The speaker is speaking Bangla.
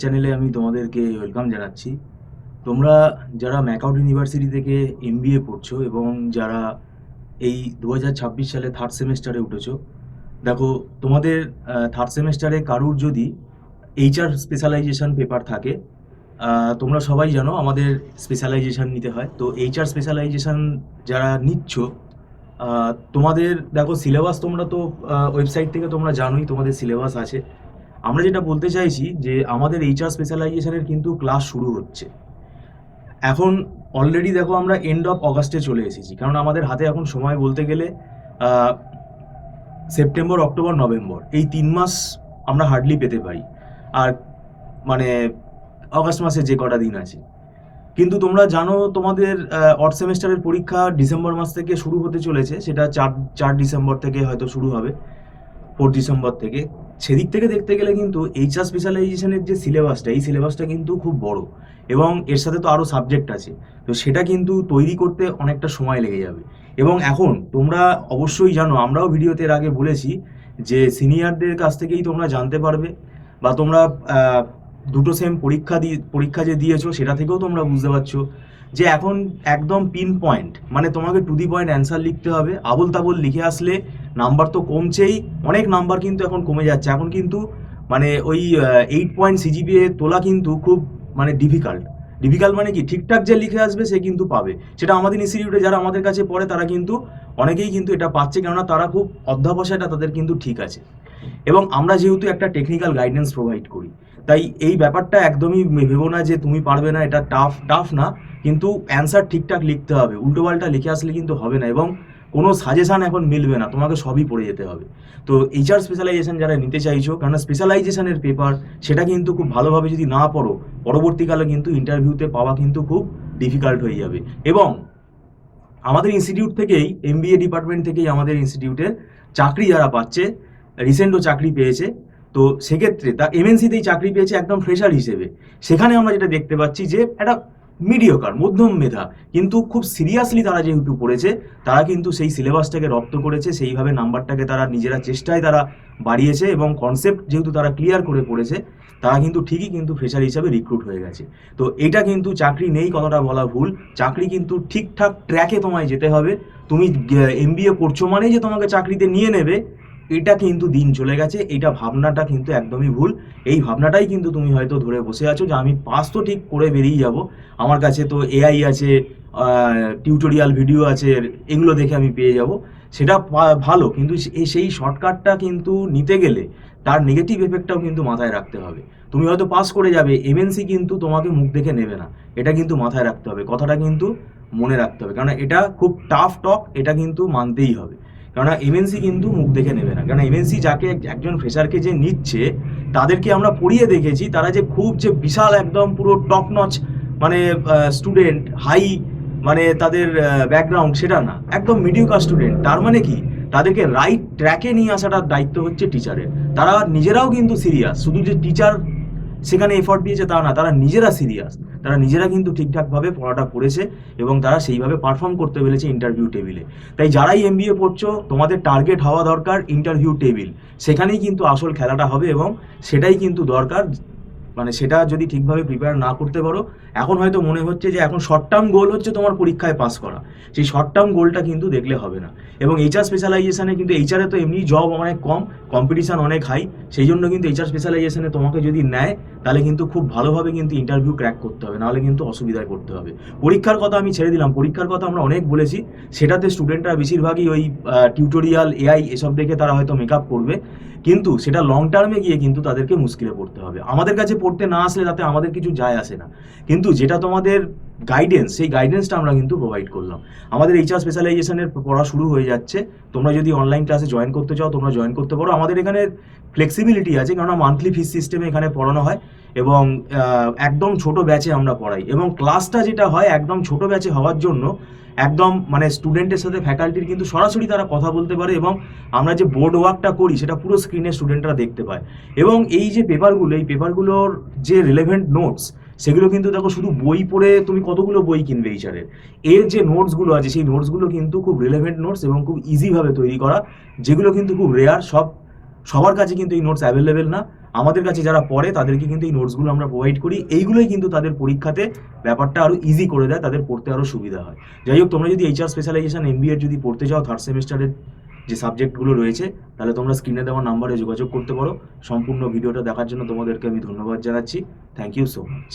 চ্যানেলে আমি তোমাদেরকে ওয়েলকাম জানাচ্ছি। তোমরা যারা ম্যাকআউট ইউনিভার্সিটি থেকে এমবিএ পড়ছো এবং যারা এই 2026 সালে থার্ড সেমেস্টারে উঠেছো, দেখো তোমাদের থার্ড সেমেস্টারে কারুর যদি এইচআর স্পেশালাইজেশন পেপার থাকে, তোমরা সবাই জানো আমাদের স্পেশালাইজেশন নিতে হয়। তো এইচআর স্পেশালাইজেশন যারা নিচ্ছ, তোমাদের দেখো সিলেবাস তোমরা তো ওয়েবসাইট থেকে তোমরা জানোই তোমাদের সিলেবাস আছে। আমরা যেটা বলতে চাইছি যে আমাদের এইচআর স্পেশালাইজেশনের কিন্তু ক্লাস শুরু হচ্ছে এখন। অলরেডি দেখো আমরা এন্ড অফ অগাস্টে চলে এসেছি, কারণ আমাদের হাতে এখন সময় বলতে গেলে আহ, সেপ্টেম্বর, অক্টোবর, নভেম্বর এই 3 মাস আমরা হার্ডলি পেতে পারি। আর মানে অগাস্ট মাসে যে কটা দিন আছে, কিন্তু তোমরা জানো তোমাদের অড সেমেস্টারের পরীক্ষা ডিসেম্বর মাস থেকে শুরু হতে চলেছে। সেটা 4 ডিসেম্বর থেকে হয়তো শুরু হবে, 4 ডিসেম্বর থেকে। সেদিক থেকে দেখতে গেলে কিন্তু এইচআর স্পেশালাইজেশনের যে সিলেবাসটা, এই সিলেবাসটা কিন্তু খুব বড় এবং এর সাথে তো আরও সাবজেক্ট আছে। তো সেটা কিন্তু তৈরি করতে অনেকটা সময় লেগে যাবে। এবং এখন তোমরা অবশ্যই জানো, আমরাও ভিডিওতে এর আগে বলেছি যে সিনিয়রদের কাছ থেকেই তোমরা জানতে পারবে, বা তোমরা দুটো সেম পরীক্ষা যে দিয়েছো সেটা থেকেও তোমরা বুঝতে পারছো যে এখন একদম পিন পয়েন্ট, মানে তোমাকে টু দি পয়েন্ট অ্যান্সার লিখতে হবে। আবল তাবল লিখে আসলে নাম্বার তো কমছেই, অনেক নাম্বার কিন্তু এখন কমে যাচ্ছে। এখন কিন্তু মানে ওই 8 পয়েন্ট সিজিপিএ তোলা কিন্তু খুব মানে ডিফিকাল্ট। ডিফিকাল্ট মানে কি, ঠিকঠাক যে লিখে আসবে সে কিন্তু পাবে। সেটা আমাদের ইনস্টিটিউটে যারা আমাদের কাছে পড়ে তারা কিন্তু অনেকেই কিন্তু এটা পাচ্ছে, কেননা তারা খুব অধ্যাবসায়টা তাদের কিন্তু ঠিক আছে। এবং আমরা যেহেতু একটা টেকনিক্যাল গাইডেন্স প্রোভাইড করি, তাই এই ব্যাপারটা একদমই ভেবো না যে তুমি পারবে না, এটা টাফ টাফ না। কিন্তু অ্যান্সার ঠিকঠাক লিখতে হবে, উল্টোপাল্টা লিখে আসলে কিন্তু হবে না। এবং কোনো সাজেশন এখন মিলবে না, তোমাকে সবই পড়ে যেতে হবে। তো এইচআর স্পেশালাইজেশন যারা নিতে চাইছো, কারণ স্পেশালাইজেশনের পেপার সেটা কিন্তু খুব ভালোভাবে যদি না পড়ো, পরবর্তীকালে কিন্তু ইন্টারভিউতে পাওয়া কিন্তু খুব ডিফিকাল্ট হয়ে যাবে। এবং আমাদের ইনস্টিটিউট থেকেই, এমবিএ ডিপার্টমেন্ট থেকেই আমাদের ইনস্টিটিউটের চাকরি যারা পাচ্ছে, রিসেন্টও চাকরি পেয়েছে, তো সেক্ষেত্রে তা এমএনসিতেই চাকরি পেয়েছে একদম ফ্রেশার হিসেবে। সেখানে আমরা যেটা দেখতে পাচ্ছি যে একটা মিডিওকার মধ্যম মেধা, কিন্তু খুব সিরিয়াসলি তারা যেহেতু পড়েছে, তারা কিন্তু সেই সিলেবাসটাকে রপ্ত করেছে, সেইভাবে নাম্বারটাকে তারা নিজেরা চেষ্টায় তারা বাড়িয়েছে, এবং কনসেপ্ট যেহেতু তারা ক্লিয়ার করে পড়েছে, তারা কিন্তু ঠিকই কিন্তু ফ্রেশার হিসাবে রিক্রুট হয়ে গেছে। তো এটা কিন্তু চাকরি নেই কথাটা বলা ভুল, চাকরি কিন্তু ঠিকঠাক ট্র্যাকে তোমায় যেতে হবে। তুমি এমবিএ করছো মানেই যে তোমাকে চাকরিতে নিয়ে নেবে, এটা কিন্তু দিন চলে গেছে। এটা ভাবনাটা কিন্তু একদমই ভুল। এই ভাবনাটাই কিন্তু তুমি হয়তো ধরে বসে আছো যে আমি পাস তো ঠিক করে বেরিয়ে যাব, আমার কাছে তো এআই আছে, টিউটোরিয়াল ভিডিও আছে, এগুলো দেখে আমি পেয়ে যাব। সেটা ভালো, কিন্তু সেই শর্টকাটটা কিন্তু নিতে গেলে তার নেগেটিভ এফেক্টটাও কিন্তু মাথায় রাখতে হবে। তুমি হয়তো পাস করে যাবে, এমএনসি কিন্তু তোমাকে মুখ দেখে নেবে না। এটা কিন্তু মাথায় রাখতে হবে, কথাটা কিন্তু মনে রাখতে হবে, কারণ এটা খুব টাফ টক, এটা কিন্তু মানতেই হবে। কারণ এমএনসি কিন্তু মুখ দেখে নেবে না, কারণ এমএনসি যাকে একজন ফ্রেশারকে যে নিচ্ছে, তাদেরকে আমরা পড়িয়ে দেখেছি, তারা যে খুব যে বিশাল একদম পুরো টপ নচ মানে স্টুডেন্ট, হাই মানে তাদের ব্যাকগ্রাউন্ড, সেটা না, একদম মিডিওকার স্টুডেন্ট। তার মানে কি, তাদেরকে রাইট ট্র্যাকে নিয়ে আসাটার দায়িত্ব হচ্ছে টিচারের। তারা নিজেরাও কিন্তু সিরিয়াস, শুধু যে টিচার সেখানে এফর্ট দিয়েছে তা না, তারা নিজেরা সিরিয়াস। তারা নিজেরা কিন্তু ঠিকঠাকভাবে পড়াটা করেছে এবং তারা সেইভাবে পারফর্ম করতে পেরেছে ইন্টারভিউ টেবিলে। তাই যারাই এমবিএ পড়ছো, তোমাদের টার্গেট হওয়া দরকার ইন্টারভিউ টেবিল। সেখানেই কিন্তু আসল খেলাটা হবে, এবং সেটাই কিন্তু দরকার। মানে সেটা যদি ঠিকভাবে প্রিপেয়ার না করতে পারো, এখন হয়তো মনে হচ্ছে যে এখন শর্ট টার্ম গোল হচ্ছে তোমার পরীক্ষায় পাস করা, সেই শর্ট টার্ম গোলটা কিন্তু দেখলে হবে না। এবং এইচআর স্পেশালাইজেশনে কিন্তু, এইচআরে তো এমনি জব অনেক কম, কম্পিটিশান অনেক হাই, সেই জন্য কিন্তু এইচআর স্পেশালাইজেশনে তোমাকে যদি নেয়, তাহলে কিন্তু খুব ভালোভাবে কিন্তু ইন্টারভিউ ক্র্যাক করতে হবে, নাহলে কিন্তু অসুবিধায় পড়তে হবে। পরীক্ষার কথা আমি ছেড়ে দিলাম, পরীক্ষার কথা আমরা অনেক বলেছি। সেটাতে স্টুডেন্টরা বেশিরভাগই ওই টিউটোরিয়াল, এআই এসব দেখে তারা হয়তো মেকআপ করবে, কিন্তু সেটা লং টার্মে গিয়ে কিন্তু তাদেরকে মুশকিলে পড়তে হবে। আমাদের কাছে পড়তে না আসলে তাতে আমাদের কিছু যায় আসে না, কিন্তু যেটা তোমাদের গাইডেন্স, সেই গাইডেন্সটা আমরা কিন্তু প্রোভাইড করলাম। আমাদের এইচআর স্পেশালাইজেশনের পড়া শুরু হয়ে যাচ্ছে। তোমরা যদি অনলাইন ক্লাসে জয়েন করতে চাও, তোমরা জয়েন করতে পারো। আমাদের এখানে ফ্লেক্সিবিলিটি আছে, কারণ মান্থলি ফিস সিস্টেমে এখানে পড়ানো হয়, এবং একদম ছোট ব্যাচে আমরা পড়াই। এবং ক্লাসটা যেটা হয় একদম ছোট ব্যাচে হওয়ার জন্য, একদম মানে স্টুডেন্টের সাথে ফ্যাকাল্টির কিন্তু সরাসরি তারা কথা বলতে পারে, এবং আমরা যে বোর্ড ওয়ার্কটা করি সেটা পুরো স্ক্রিনে স্টুডেন্টরা দেখতে পায়। এবং এই যে পেপারগুলো, এই পেপারগুলোর যে রিলেভেন্ট নোটস, সেগুলো কিন্তু দেখো, শুধু বই পড়ে তুমি কতগুলো বই কিনবে এইচআরের, এর যে নোটসগুলো আছে সেই নোটসগুলো কিন্তু খুব রিলেভেন্ট নোটস এবং খুব ইজিভাবে তৈরি করা, যেগুলো কিন্তু খুব রেয়ার। সব সবার কাছে কিন্তু এই নোটস অ্যাভেলেবেল না। আমাদের কাছে যারা পড়ে তাদেরকে কিন্তু এই নোটসগুলো আমরা প্রোভাইড করি। এইগুলোই কিন্তু তাদের পরীক্ষাতে ব্যাপারটা আরও ইজি করে দেয়, তাদের পড়তে আরও সুবিধা হয়। যাই হোক, তোমরা যদি এইচআর স্পেশালাইজেশন এমবিএ যদি পড়তে চাও থার্ড সেমিস্টারের যে সাবজেক্টগুলো রয়েছে, তাহলে তোমরা স্ক্রিনে দেওয়া নাম্বারে যোগাযোগ করতে পারো। সম্পূর্ণ ভিডিওটা দেখার জন্য তোমাদেরকে আমি ধন্যবাদ জানাচ্ছি। Thank you so much.